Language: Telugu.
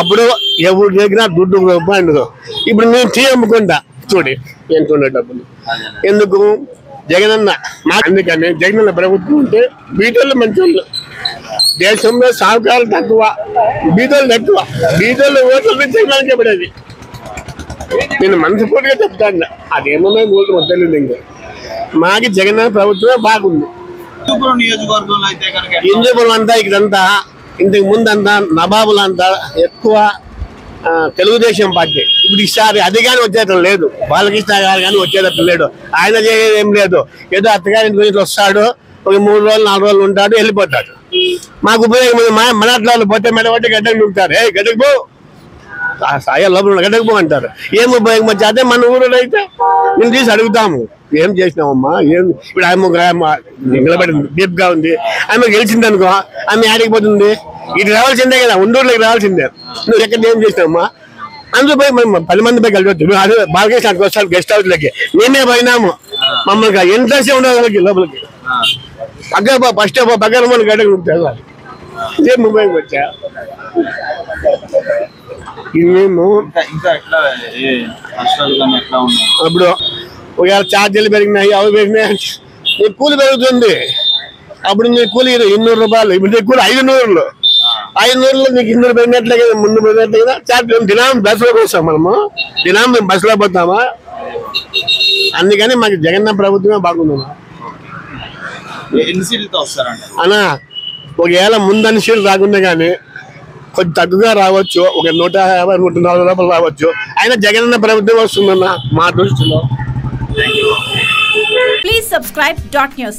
అప్పుడు ఎవరు దగ్గర దుడ్డు రూపాయలు. ఇప్పుడు నేను టీ అమ్ముకుంటా చూడి ఎంచుకునే డబ్బులు ఎందుకు జగనన్న. అందుకని జగనన్న ప్రభుత్వం ఉంటే బీదోళ్ళు మంచోళ్ళు. దేశంలో సాహుకారులు తక్కువ, బీదోళ్ళు ఎక్కువ. బీదోళ్ళు ఓట్ల జగనానికి పడేది. నేను మనస్ఫూర్తిగా చెప్తాను. అదేమన్నా ఊరికి తెలియదు. ఇంకా మాకు జగనన్న ప్రభుత్వమే బాగుంది. హిందూపురం అంతా ఇక్కడంతా ఇంతకు ముందు అంతా నవాబులంతా ఎక్కువ తెలుగుదేశం పార్టీ. ఇప్పుడు ఈసారి అది కానీ వచ్చేటం లేదు. బాలకృష్ణ గారు కానీ వచ్చేటట్టు లేడు. ఆయన చేసేది ఏం లేదు. ఏదో అత్తగారి గురించి వస్తాడు, ఒక 3 రోజులు 4 రోజులు ఉంటాడు, వెళ్ళిపోతాడు. మాకు ఉపయోగం మనట్లో వాళ్ళు పోతే మెడబట్టి గడ్డకు నూపుతారు. గడ్డకు పో, సాయ లోపల గడ్డకు పో అంటారు. ఏం ఉపయోగం వచ్చి అదే మన ఊరిలో అయితే మేము తీసి అడుగుతాము, ఏం చేసినామమ్మా, ఏం. ఇప్పుడు ఆమె నిలబడింది, డీప్గా ఉంది. ఆమె గెలిచింది అనుకో, ఆమె ఆడిపోతుంది. ఇది రావాల్సిందే కదా, ఉండూరులోకి రావాల్సిందే. నువ్వు ఎక్కడ ఏం చేసినావమ్మా? అందులో పోయి మేము 10 మంది పోయి కలిపి అదే బాలకృష్ణకి వస్తారు గెస్ట్ హౌస్లకి. మేమే పోయినాము. మమ్మల్ని ఇంట్రెస్ట్ ఉండదు వాళ్ళకి. లోపలికి పక్క ఫస్ట్ పక్కన మన గడ్డకు వెళ్ళాలి. ఇదే ముంబైకి వచ్చా. మేము అప్పుడు ఒకవేళ ఛార్జీలు పెరిగినాయి, అవి పెరిగినాయి, నీకు కూలి పెరుగుతుంది. అప్పుడు నీ కూలి 200 రూపాయలు, ఇప్పుడు నీ కూలి 500. 500లో నీకు 200 పెరిగినట్లే కదా, ముందు పెరిగినట్లే కదా. ఛార్జ్ దినం బస్సులోకి వస్తాం మనము, దినం మేము బస్సులో పోతామా. అందుకని మాకు జగన్ ప్రభుత్వమే బాగుంది అన్నా. ఒకవేళ ముందని సీట్లు రాకుండా కానీ కొంచెం తగ్గుగా రావచ్చు, ఒక 150, 140 రూపాయలు రావచ్చు. అయినా జగనన్న ప్రభుత్వం వస్తుందన్న మా దృష్టిలో. Please subscribe .news.